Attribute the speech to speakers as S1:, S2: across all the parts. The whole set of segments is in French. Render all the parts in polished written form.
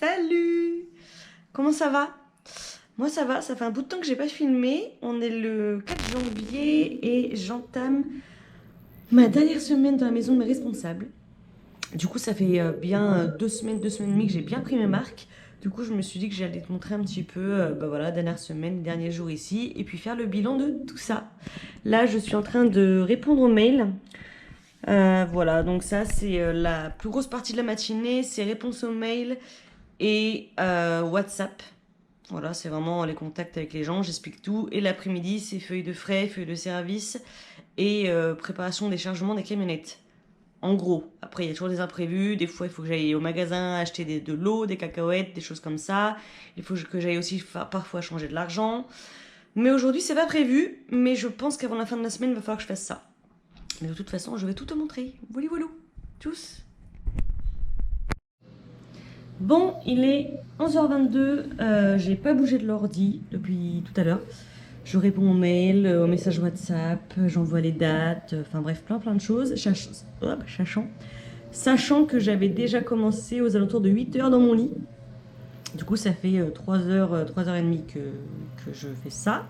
S1: Salut! Comment ça va? Moi ça va, ça fait un bout de temps que j'ai pas filmé. On est le 4 janvier et j'entame ma dernière semaine dans la maison de mes responsables. Du coup ça fait bien 2 semaines et demie que j'ai bien pris mes marques. Du coup je me suis dit que j'allais te montrer un petit peu, voilà, dernière semaine, les derniers jours ici, et puis faire le bilan de tout ça. Là je suis en train de répondre aux mails. Voilà, donc ça c'est la plus grosse partie de la matinée, c'est réponse aux mails et WhatsApp. Voilà, c'est vraiment les contacts avec les gens, j'explique tout. Et l'après-midi, c'est feuilles de frais, feuilles de service et préparation des chargements des camionnettes. En gros, après il y a toujours des imprévus, des fois il faut que j'aille au magasin acheter de l'eau, des cacahuètes, des choses comme ça. Il faut que j'aille aussi parfois changer de l'argent. Mais aujourd'hui c'est pas prévu, mais je pense qu'avant la fin de la semaine il va falloir que je fasse ça. Mais de toute façon je vais tout te montrer. Voilà, voilà. Tchuss. Bon, il est 11h22, j'ai pas bougé de l'ordi depuis tout à l'heure. Je réponds aux mails, aux messages WhatsApp, j'envoie les dates, enfin bref, plein de choses. Sachant que j'avais déjà commencé aux alentours de 8h dans mon lit. Du coup, ça fait 3h30 que je fais ça.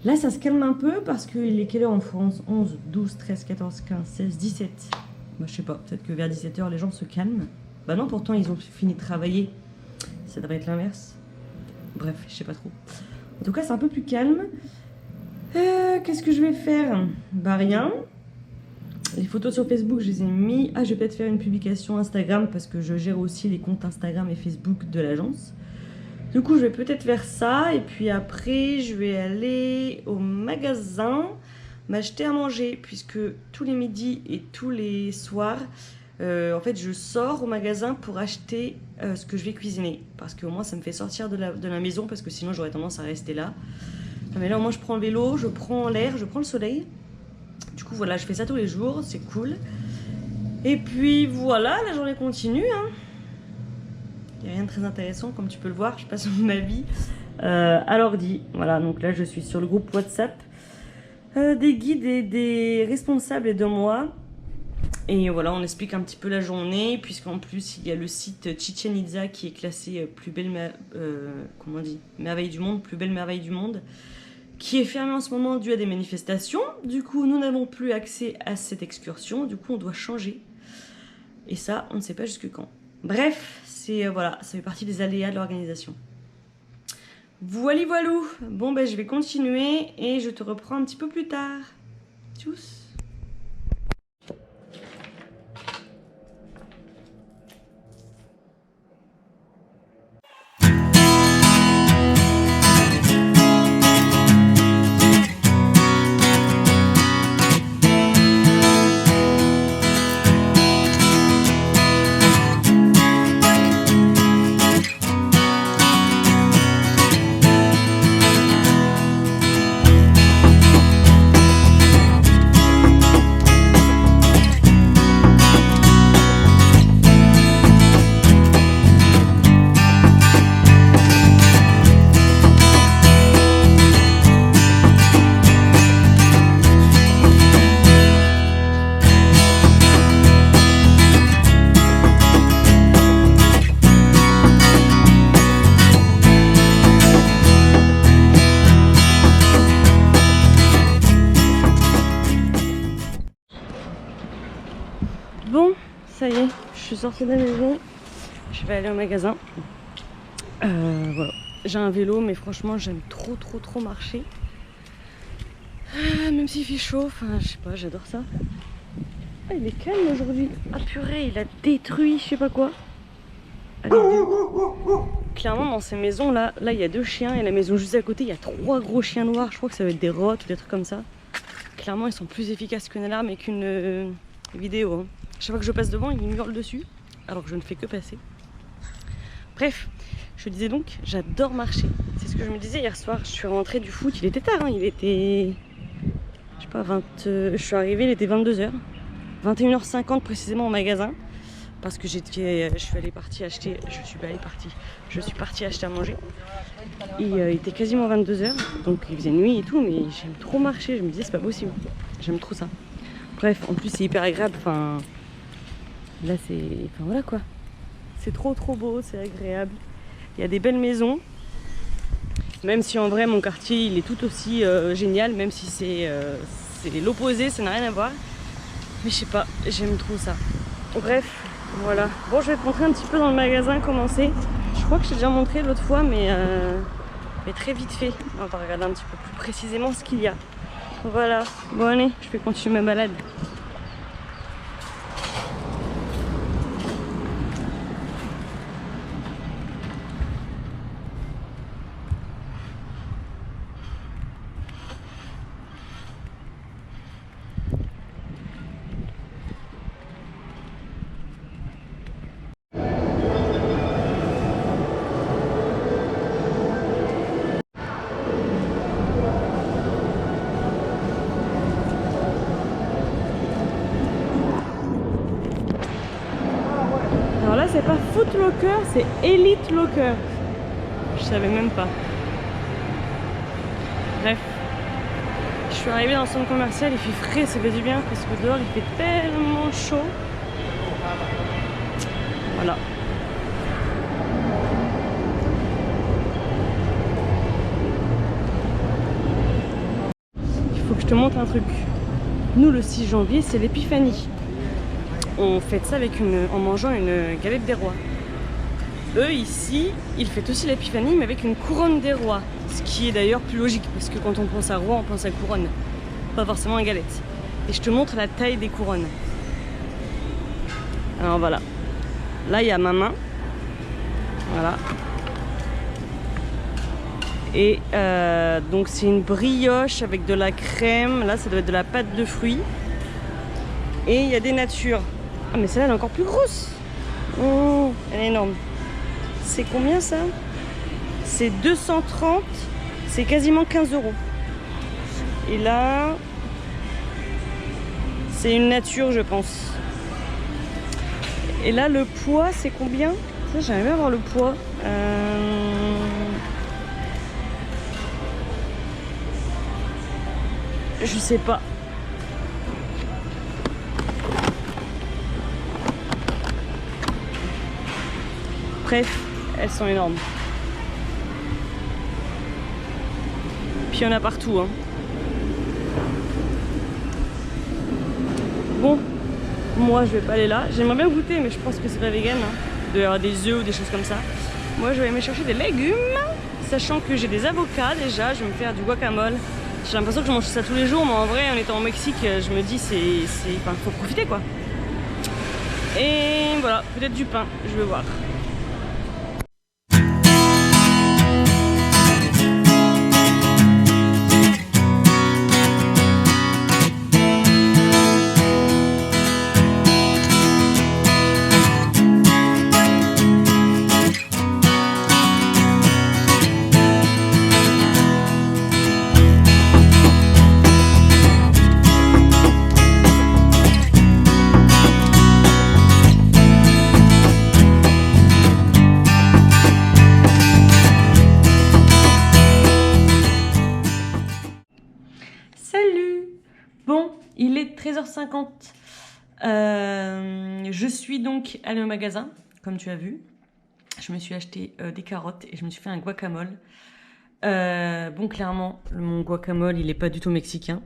S1: Là, ça se calme un peu parce qu'il est quelle heure en France? 11, 12, 13, 14, 15, 16, 17. Bah, je sais pas, peut-être que vers 17h, les gens se calment. Bah non, pourtant, ils ont fini de travailler. Ça devrait être l'inverse. Bref, je sais pas trop. En tout cas, c'est un peu plus calme. Qu'est-ce que je vais faire? Bah rien. Les photos sur Facebook, je les ai mis. Ah, je vais peut-être faire une publication Instagram parce que je gère aussi les comptes Instagram et Facebook de l'agence. Du coup, je vais peut-être faire ça. Et puis après, je vais aller au magasin m'acheter à manger. Puisque tous les midis et tous les soirs, en fait, je sors au magasin pour acheter ce que je vais cuisiner. Parce qu'au moins, ça me fait sortir de la maison. Parce que sinon, j'aurais tendance à rester là. Mais là, au moins, je prends le vélo, je prends l'air, je prends le soleil. Du coup, voilà, je fais ça tous les jours. C'est cool. Et puis, voilà, la journée continue. Il n'y a rien de très intéressant, comme tu peux le voir. Je passe ma vie à l'ordi. Voilà, donc là, je suis sur le groupe WhatsApp des guides et des responsables et de moi. Et voilà, on explique un petit peu la journée, puisqu'en plus, il y a le site Chichen Itza qui est classé plus belle merveille du monde, plus belle merveille du monde, qui est fermé en ce moment dû à des manifestations. Du coup, nous n'avons plus accès à cette excursion. Du coup, on doit changer. Et ça, on ne sait pas jusque quand. Bref, c'est voilà, ça fait partie des aléas de l'organisation. Voilà, voilou. Bon, ben, je vais continuer et je te reprends un petit peu plus tard. Tchuss. Bon, ça y est, je suis sortie de la maison, je vais aller au magasin. Voilà, j'ai un vélo, mais franchement, j'aime trop marcher. Même s'il fait chaud, enfin, je sais pas, j'adore ça. Ah, il est calme aujourd'hui. Ah purée, il a détruit je sais pas quoi. Allez, clairement, dans ces maisons là, il y a 2 chiens, et la maison juste à côté, il y a 3 gros chiens noirs. Je crois que ça va être des rots ou des trucs comme ça. Clairement, ils sont plus efficaces qu'une alarme et qu'une vidéo. Chaque fois que je passe devant, il me hurle dessus, alors que je ne fais que passer. Bref, je disais donc, j'adore marcher. C'est ce que je me disais hier soir. Je suis rentrée du foot, il était tard, il était... Je sais pas, je suis arrivée, il était 22h. 21h50 précisément au magasin. Parce que je suis partie acheter à manger. Et il était quasiment 22h, donc il faisait nuit et tout, mais j'aime trop marcher. Je me disais, c'est pas possible. J'aime trop ça. Bref, en plus, c'est hyper agréable. Enfin, là, c'est... Enfin, voilà quoi. c'est trop beau, c'est agréable. Il y a des belles maisons. Même si en vrai mon quartier il est tout aussi génial, même si c'est l'opposé, ça n'a rien à voir. Mais je sais pas, j'aime trop ça. Bref, voilà. Bon, je vais te montrer un petit peu dans le magasin comment c'est. Je crois que j'ai déjà montré l'autre fois, mais très vite fait. On va regarder un petit peu plus précisément ce qu'il y a. Voilà. Bon allez, je vais continuer ma balade. Alors là, c'est pas Foot Locker, c'est Elite Locker. Je savais même pas. Bref. Je suis arrivée dans le centre commercial, il fait frais, ça fait du bien parce que dehors il fait tellement chaud. Voilà. Il faut que je te montre un truc. Nous, le 6 janvier, c'est l'épiphanie. On fête ça en mangeant une galette des rois. Eux, ici, ils fêtent aussi l'épiphanie, mais avec une couronne des rois. Ce qui est d'ailleurs plus logique, parce que quand on pense à roi, on pense à couronne. Pas forcément à galette. Et je te montre la taille des couronnes. Alors voilà. Là, il y a ma main. Voilà. Et donc c'est une brioche avec de la crème. Là, ça doit être de la pâte de fruits. Et il y a des natures. Ah, mais celle-là, elle est encore plus grosse. Oh, elle est énorme. C'est combien ça? C'est 230. C'est quasiment 15 €. Et là, c'est une nature, je pense. Et là, le poids, c'est combien? Ça, j'aimerais bien voir le poids. Je sais pas. Bref, elles sont énormes. Puis il y en a partout, hein. Bon, moi je vais pas aller là. J'aimerais bien goûter, mais je pense que c'est pas vegan, hein. Il doit y avoir des œufs ou des choses comme ça. Moi je vais aller me chercher des légumes, sachant que j'ai des avocats déjà. Je vais me faire du guacamole. J'ai l'impression que je mange ça tous les jours, mais en vrai, en étant au Mexique, je me dis enfin, faut profiter quoi. Et voilà, peut-être du pain, je vais voir. Il est 13h50. Je suis donc allée au magasin, comme tu as vu. Je me suis acheté des carottes et je me suis fait un guacamole. Bon, clairement, mon guacamole, il est pas du tout mexicain.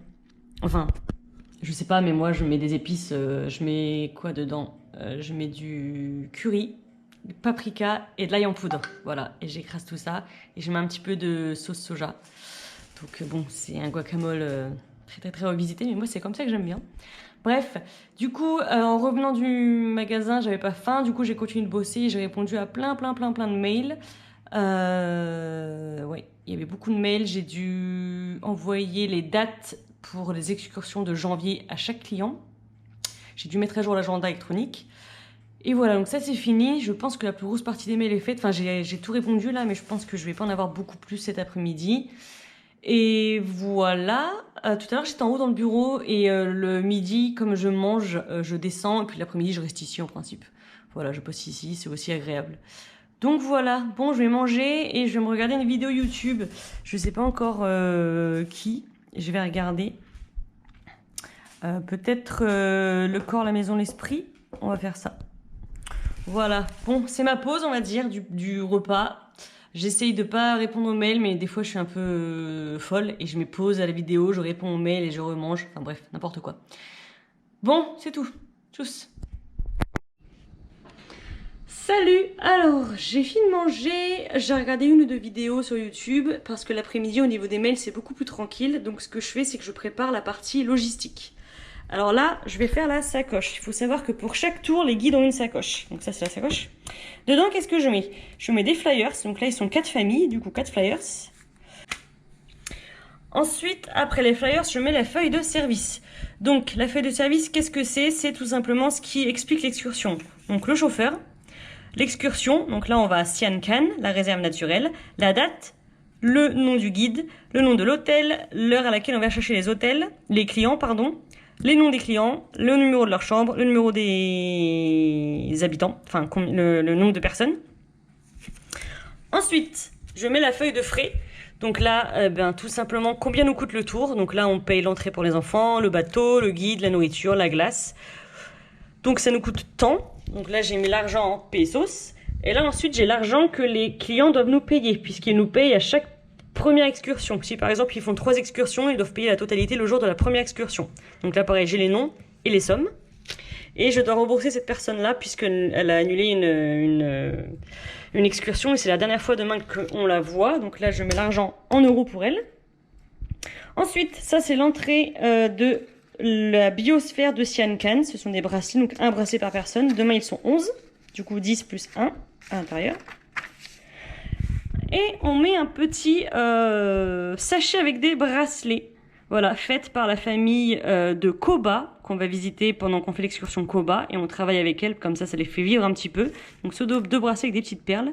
S1: Enfin, je sais pas, mais moi, je mets des épices. Je mets quoi dedans? Je mets du curry, du paprika et de l'ail en poudre. Voilà, et j'écrase tout ça. Et je mets un petit peu de sauce soja. Donc bon, c'est un guacamole très revisité, mais moi, c'est comme ça que j'aime bien. Bref, du coup, en revenant du magasin, j'avais pas faim. Du coup, j'ai continué de bosser et j'ai répondu à plein de mails. Ouais, il y avait beaucoup de mails. J'ai dû envoyer les dates pour les excursions de janvier à chaque client. J'ai dû mettre à jour l'agenda électronique. Et voilà, donc ça c'est fini. Je pense que la plus grosse partie des mails est faite. Enfin, j'ai tout répondu là, mais je pense que je vais pas en avoir beaucoup plus cet après-midi. Et voilà, tout à l'heure j'étais en haut dans le bureau et le midi, comme je mange, je descends et puis l'après-midi je reste ici en principe. Voilà, je bosse ici, c'est aussi agréable. Donc voilà, bon, je vais manger et je vais me regarder une vidéo YouTube. Je sais pas encore qui, je vais regarder. Peut-être Le corps, la maison, l'esprit. On va faire ça. Voilà, bon, c'est ma pause, on va dire, du repas. J'essaye de pas répondre aux mails, mais des fois je suis un peu folle et je mets pause à la vidéo, je réponds aux mails et je remange. Enfin bref, n'importe quoi. Bon, c'est tout. Tchuss. Salut! Alors, j'ai fini de manger, j'ai regardé une ou deux vidéos sur YouTube parce que l'après-midi au niveau des mails c'est beaucoup plus tranquille. Donc ce que je fais c'est que je prépare la partie logistique. Alors là, je vais faire la sacoche. Il faut savoir que pour chaque tour, les guides ont une sacoche. Donc ça, c'est la sacoche. Dedans, qu'est-ce que je mets? Je mets des flyers. Donc là, ils sont 4 familles, du coup 4 flyers. Ensuite, après les flyers, je mets la feuille de service. Donc la feuille de service, qu'est-ce que c'est? C'est tout simplement ce qui explique l'excursion. Donc le chauffeur, l'excursion, donc là on va à Sian Khan, la réserve naturelle, la date, le nom du guide, le nom de l'hôtel, l'heure à laquelle on va chercher les clients, pardon, les noms des clients, le numéro de leur chambre, le numéro des habitants, enfin le nombre de personnes. Ensuite, je mets la feuille de frais. Donc là, tout simplement, combien nous coûte le tour? Donc là, on paye l'entrée pour les enfants, le bateau, le guide, la nourriture, la glace. Donc ça nous coûte tant. Donc là, j'ai mis l'argent en pesos. Et là, ensuite, j'ai l'argent que les clients doivent nous payer, puisqu'ils nous payent à chaque première excursion. Si par exemple, ils font 3 excursions, ils doivent payer la totalité le jour de la première excursion. Donc là, pareil, j'ai les noms et les sommes. Et je dois rembourser cette personne-là, puisqu'elle a annulé une excursion. Et c'est la dernière fois demain qu'on la voit. Donc là, je mets l'argent en euros pour elle. Ensuite, ça, c'est l'entrée de la biosphère de Sian Khan. Ce sont des bracelets, donc un bracelet par personne. Demain, ils sont 11. Du coup, 10 plus 1 à l'intérieur. Et on met un petit sachet avec des bracelets. Voilà, faites par la famille de Koba, qu'on va visiter pendant qu'on fait l'excursion Koba. Et on travaille avec elle, comme ça les fait vivre un petit peu. Donc ce deux bracelets avec des petites perles.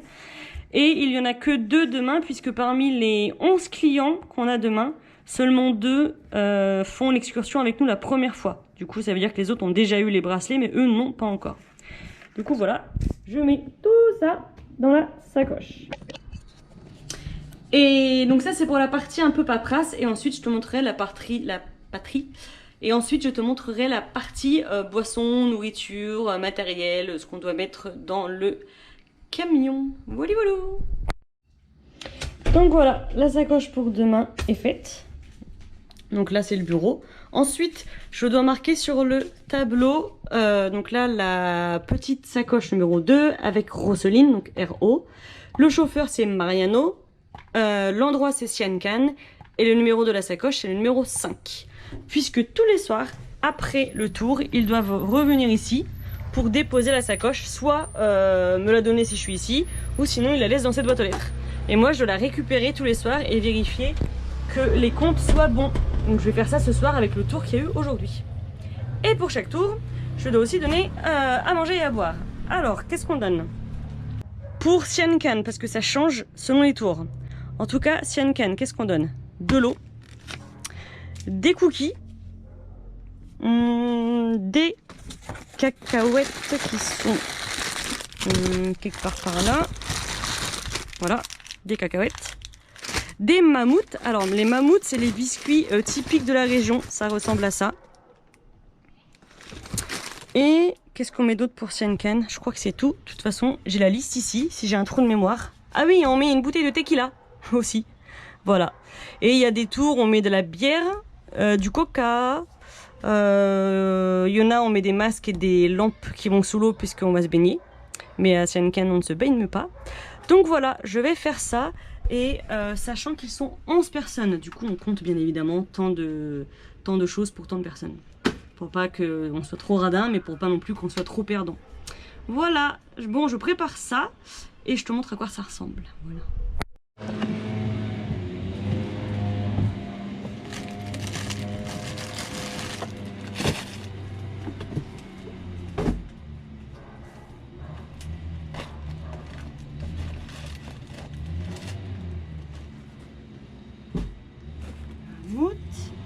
S1: Et il n'y en a que 2 demain, puisque parmi les 11 clients qu'on a demain, seulement 2 font l'excursion avec nous la première fois. Du coup, ça veut dire que les autres ont déjà eu les bracelets, mais eux non, pas encore. Du coup, voilà, je mets tout ça dans la sacoche. Et donc ça, c'est pour la partie un peu paperasse. Et ensuite, je te montrerai la patrie. Et ensuite, je te montrerai la partie boisson, nourriture, matériel, ce qu'on doit mettre dans le camion. Voilà, voilà. Donc voilà, la sacoche pour demain est faite. Donc là, c'est le bureau. Ensuite, je dois marquer sur le tableau, donc là, la petite sacoche numéro 2 avec Roselyne, donc R-O. Le chauffeur, c'est Mariano. L'endroit, c'est Sian Khan. Et le numéro de la sacoche, c'est le numéro 5. Puisque tous les soirs, après le tour, ils doivent revenir ici pour déposer la sacoche. Soit me la donner si je suis ici, ou sinon, ils la laissent dans cette boîte aux lettres. Et moi, je dois la récupérer tous les soirs et vérifier que les comptes soient bons. Donc je vais faire ça ce soir avec le tour qu'il y a eu aujourd'hui. Et pour chaque tour, je dois aussi donner à manger et à boire. Alors, qu'est-ce qu'on donne? Pour Sian Khan, parce que ça change selon les tours. En tout cas, Sian Khan, qu'est-ce qu'on donne? De l'eau, des cookies, des cacahuètes qui sont quelque part par là. Voilà, des cacahuètes. Des mammouths. Alors, les mammouths, c'est les biscuits typiques de la région. Ça ressemble à ça. Et qu'est-ce qu'on met d'autre pour Sian Khan? Je crois que c'est tout. De toute façon, j'ai la liste ici, si j'ai un trou de mémoire. Ah oui, on met une bouteille de tequila aussi. Voilà. Et il y a des tours, on met de la bière, du coca. Il y en a, on met des masques et des lampes qui vont sous l'eau puisqu'on va se baigner. Mais à Sian Khan, on ne se baigne pas. Donc voilà, je vais faire ça. Et sachant qu'ils sont 11 personnes, du coup on compte bien évidemment tant de choses pour tant de personnes. Pour pas qu'on soit trop radin, mais pour pas non plus qu'on soit trop perdant. Voilà, bon je prépare ça et je te montre à quoi ça ressemble. Voilà.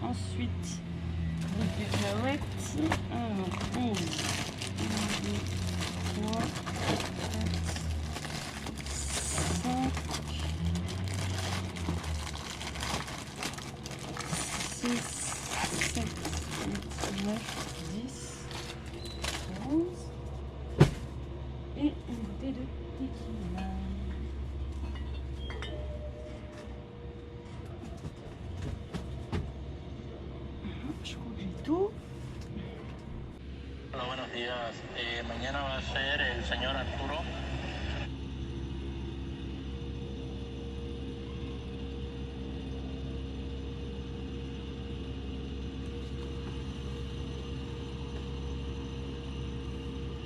S1: Ensuite, les cacahuètes. Alors, 11, 1, 2, 3, 4, 5, 6, 7, 8, 9, 10, 11 et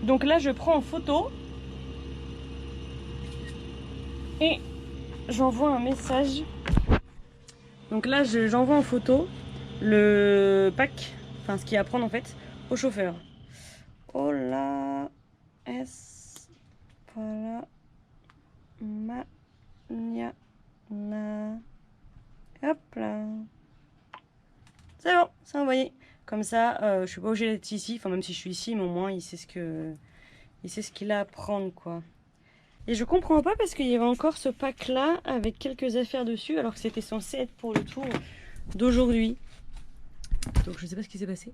S1: Donc là, je prends en photo et j'envoie un message. Donc là, j'envoie en photo le pack, enfin ce qu'il y a à prendre en fait, au chauffeur. Hola, es para mañana. Hop là. C'est bon, c'est envoyé. Comme ça, je suis pas obligée d'être ici. Enfin, même si je suis ici, mais au moins, il sait ce qu'il a à prendre, quoi. Et je comprends pas parce qu'il y avait encore ce pack-là avec quelques affaires dessus, alors que c'était censé être pour le tour d'aujourd'hui. Donc, je sais pas ce qui s'est passé.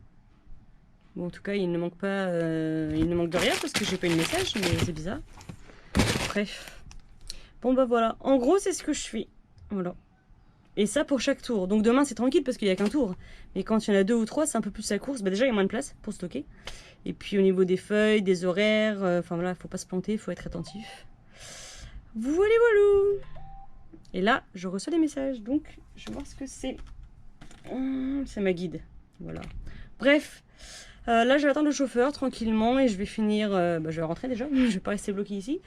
S1: Bon, en tout cas, il ne manque pas, il ne manque de rien parce que j'ai pas eu de message, mais c'est bizarre. Bref. Bon, bah voilà. En gros, c'est ce que je fais. Voilà. Et ça pour chaque tour. Donc demain c'est tranquille parce qu'il n'y a qu'un tour. Mais quand il y en a 2 ou 3, c'est un peu plus la course. Bah déjà il y a moins de place pour stocker. Et puis au niveau des feuilles, des horaires, enfin voilà, faut pas se planter, faut être attentif. Voilà, voilà. Et là, je reçois des messages. Donc je vais voir ce que c'est. C'est ma guide. Voilà. Bref. Là je vais attendre le chauffeur tranquillement et je vais finir. Je vais rentrer déjà. Je vais pas rester bloqué ici.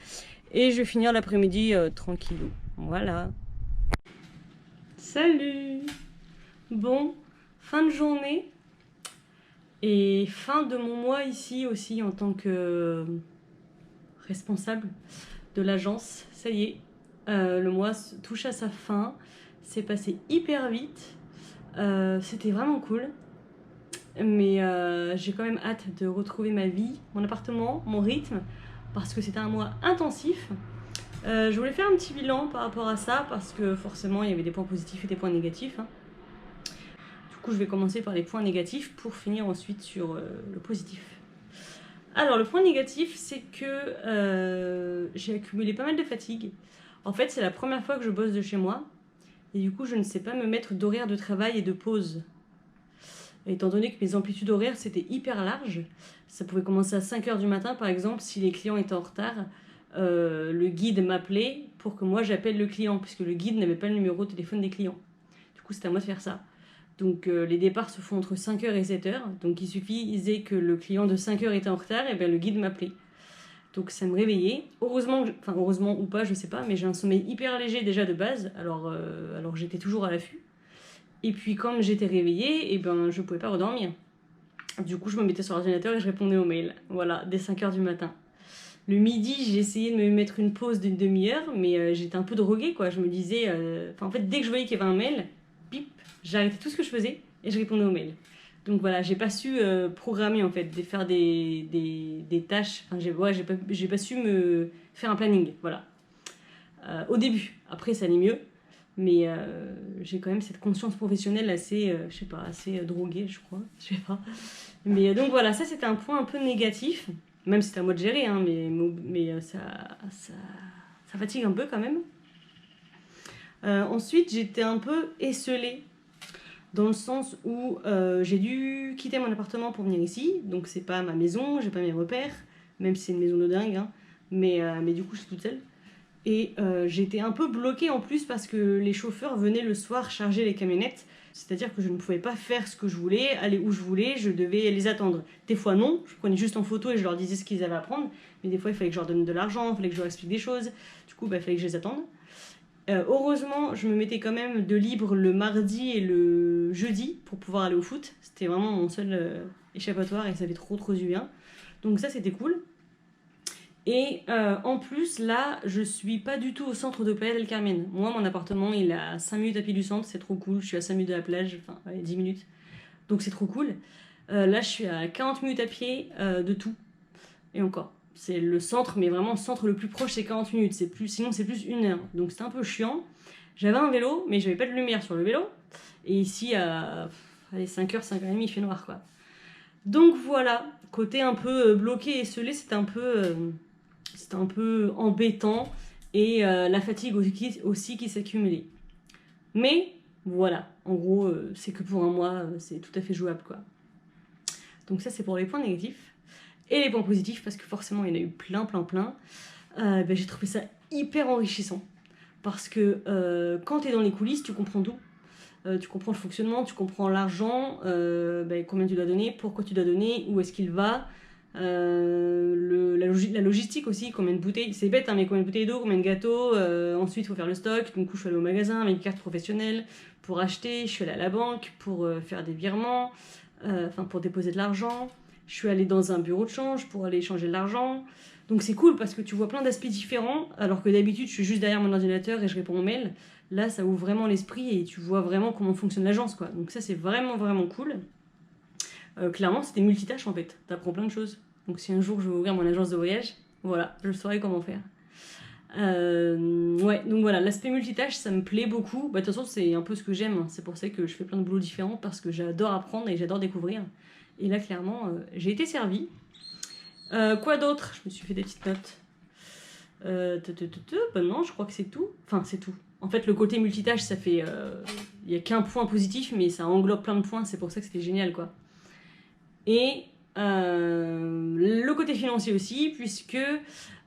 S1: Et je vais finir l'après-midi tranquillou. Voilà. Salut! Bon, fin de journée et fin de mon mois ici aussi en tant que responsable de l'agence. Ça y est, le mois touche à sa fin. C'est passé hyper vite. C'était vraiment cool. Mais j'ai quand même hâte de retrouver ma vie, mon appartement, mon rythme, parce que c'était un mois intensif. Je voulais faire un petit bilan par rapport à ça parce que forcément il y avait des points positifs et des points négatifs. Du coup je vais commencer par les points négatifs pour finir ensuite sur le positif. Alors le point négatif c'est que j'ai accumulé pas mal de fatigue. En fait c'est la première fois que je bosse de chez moi et du coup je ne sais pas me mettre d'horaire de travail et de pause. Étant donné que mes amplitudes horaires c'était hyper large, ça pouvait commencer à 5h du matin par exemple si les clients étaient en retard. Le guide m'appelait pour que moi j'appelle le client, puisque le guide n'avait pas le numéro de téléphone des clients. Du coup, c'est à moi de faire ça. Donc, les départs se font entre 5h et 7h. Donc, il suffisait que le client de 5h était en retard, et bien le guide m'appelait. Donc, ça me réveillait. Heureusement, enfin, heureusement ou pas, je sais pas, mais j'ai un sommeil hyper léger déjà de base. Alors j'étais toujours à l'affût. Et puis, comme j'étais réveillée, et ben, je pouvais pas redormir. Du coup, je me mettais sur l'ordinateur et je répondais aux mails. Voilà, dès 5h du matin. Le midi, j'ai essayé de me mettre une pause d'une demi-heure, mais j'étais un peu droguée, quoi. Je me disais... en fait, dès que je voyais qu'il y avait un mail, bip, j'arrêtais tout ce que je faisais et je répondais aux mails. Donc voilà, j'ai pas su programmer, en fait, de faire des tâches. Enfin, j'ai pas su me faire un planning, voilà. Au début. Après, ça allait mieux. Mais j'ai quand même cette conscience professionnelle assez, je sais pas, assez droguée, je crois. Je sais pas. Mais donc voilà, ça, c'était un point un peu négatif. Même si c'est à moi de gérer, hein, mais ça fatigue un peu quand même. Ensuite, j'étais un peu esselée, dans le sens où j'ai dû quitter mon appartement pour venir ici. Donc c'est pas ma maison, j'ai pas mes repères, même si c'est une maison de dingue. Hein, mais du coup, je suis toute seule. Et j'étais un peu bloquée en plus parce que les chauffeurs venaient le soir charger les camionnettes. C'est-à-dire que je ne pouvais pas faire ce que je voulais, aller où je voulais, je devais les attendre. Des fois non, je prenais juste en photo et je leur disais ce qu'ils avaient à prendre. Mais des fois il fallait que je leur donne de l'argent, il fallait que je leur explique des choses. Du coup il fallait que je les attende. Heureusement je me mettais quand même de libre le mardi et le jeudi pour pouvoir aller au foot. C'était vraiment mon seul échappatoire et ça fait trop du bien. Donc ça c'était cool. Et en plus, là, je suis pas du tout au centre de Playa del Carmen. Moi, mon appartement, il est à 5 minutes à pied du centre, c'est trop cool. Je suis à 5 minutes de la plage, enfin, 10 minutes. Donc c'est trop cool. Là, je suis à 40 minutes à pied de tout. Et encore, c'est le centre, mais vraiment le centre le plus proche, c'est 40 minutes. Sinon, c'est plus 1 heure. Donc c'est un peu chiant. J'avais un vélo, mais j'avais pas de lumière sur le vélo. Et ici, à 5h, 5h30, il fait noir, quoi. Donc voilà, côté un peu bloqué et scellé, c'était un peu embêtant et la fatigue aussi qui s'accumulait. Mais voilà, en gros, c'est que pour un mois, c'est tout à fait jouable, quoi. Donc ça, c'est pour les points négatifs. Et les points positifs, parce que forcément, il y en a eu plein. J'ai trouvé ça hyper enrichissant. Parce que quand tu es dans les coulisses, tu comprends tout. Tu comprends le fonctionnement, tu comprends l'argent, combien tu dois donner, pourquoi tu dois donner, où est-ce qu'il va.
S2: La logistique aussi, combien de bouteilles, c'est bête hein, mais combien de bouteilles d'eau, combien de gâteaux, ensuite il faut faire le stock, donc je suis allée au magasin avec une carte professionnelle pour acheter, je suis allée à la banque pour faire des virements, pour déposer de l'argent, je suis allée dans un bureau de change pour aller échanger de l'argent, donc c'est cool parce que tu vois plein d'aspects différents, alors que d'habitude je suis juste derrière mon ordinateur et je réponds aux mails, là ça ouvre vraiment l'esprit et tu vois vraiment comment fonctionne l'agence quoi, donc ça c'est vraiment vraiment cool. Clairement, c'était multitâche en fait. T'apprends plein de choses. Donc si un jour je veux ouvrir mon agence de voyage, voilà, je saurai comment faire. Ouais, donc voilà, l'aspect multitâche, ça me plaît beaucoup. Bah, de toute façon, c'est un peu ce que j'aime. C'est pour ça que je fais plein de boulots différents parce que j'adore apprendre et j'adore découvrir. Et là, clairement, j'ai été servie. Quoi d'autre? Je me suis fait des petites notes. Bah non, je crois que c'est tout. Enfin, c'est tout. En fait, le côté multitâche, ça fait. Il n'y a qu'un point positif, mais ça englobe plein de points. C'est pour ça que c'était génial, quoi. Et le côté financier aussi, puisque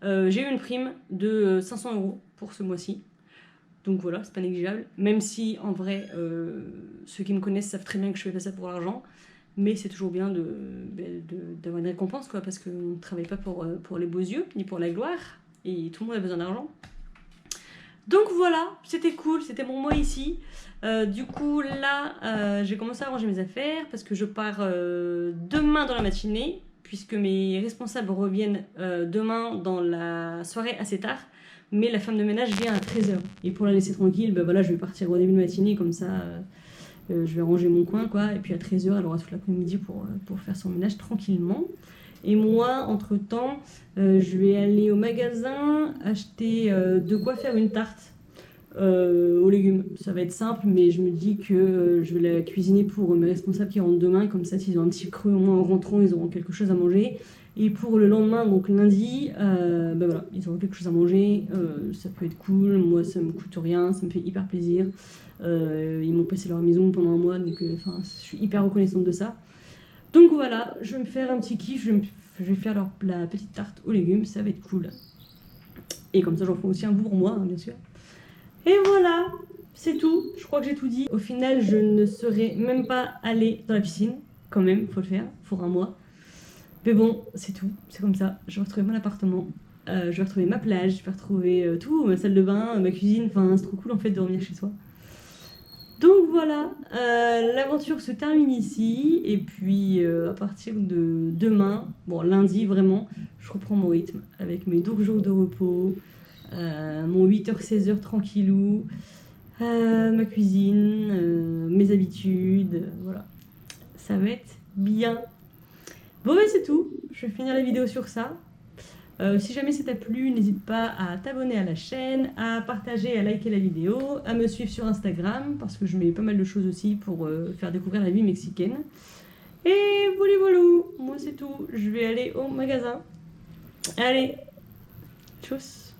S2: j'ai eu une prime de 500 € pour ce mois-ci. Donc voilà, c'est pas négligeable. Même si, en vrai, ceux qui me connaissent savent très bien que je fais pas ça pour l'argent. Mais c'est toujours bien d'avoir une récompense, quoi, parce qu'on ne travaille pas pour les beaux yeux, ni pour la gloire. Et tout le monde a besoin d'argent. Donc voilà, c'était cool, c'était mon mois ici. Du coup, là, j'ai commencé à ranger mes affaires parce que je pars demain dans la matinée, puisque mes responsables reviennent demain dans la soirée assez tard. Mais la femme de ménage vient à 13h. Et pour la laisser tranquille, bah voilà, je vais partir au début de matinée, comme ça, je vais ranger mon coin, quoi. Et puis à 13h, elle aura toute l'après-midi pour faire son ménage tranquillement. Et moi, entre-temps, je vais aller au magasin acheter de quoi faire une tarte aux légumes. Ça va être simple, mais je me dis que je vais la cuisiner pour mes responsables qui rentrent demain. Comme ça, s'ils ont un petit creux, au moins en rentrant, ils auront quelque chose à manger. Et pour le lendemain, donc lundi, bah voilà, ils auront quelque chose à manger. Ça peut être cool. Moi, ça me coûte rien. Ça me fait hyper plaisir. Ils m'ont passé leur maison pendant un mois, donc je suis hyper reconnaissante de ça. Donc voilà, je vais me faire un petit kiff, je vais faire la petite tarte aux légumes, ça va être cool. Et comme ça, j'en ferai aussi un bout pour moi, hein, bien sûr. Et voilà, c'est tout, je crois que j'ai tout dit. Au final, je ne serais même pas allée dans la piscine, quand même, faut le faire, pour un mois. Mais bon, c'est tout, c'est comme ça. Je vais retrouver mon appartement, je vais retrouver ma plage, je vais retrouver tout, ma salle de bain, ma cuisine, enfin c'est trop cool en fait de revenir chez soi. Donc voilà, l'aventure se termine ici, et puis à partir de demain, bon lundi vraiment, je reprends mon rythme avec mes 12 jours de repos, mon 8h-16h tranquillou, ma cuisine, mes habitudes, voilà. Ça va être bien. Bon ben c'est tout, je vais finir la vidéo sur ça. Si jamais ça t'a plu, n'hésite pas à t'abonner à la chaîne, à partager, à liker la vidéo, à me suivre sur Instagram parce que je mets pas mal de choses aussi pour faire découvrir la vie mexicaine. Et voilà, moi c'est tout, je vais aller au magasin. Allez, tchuss!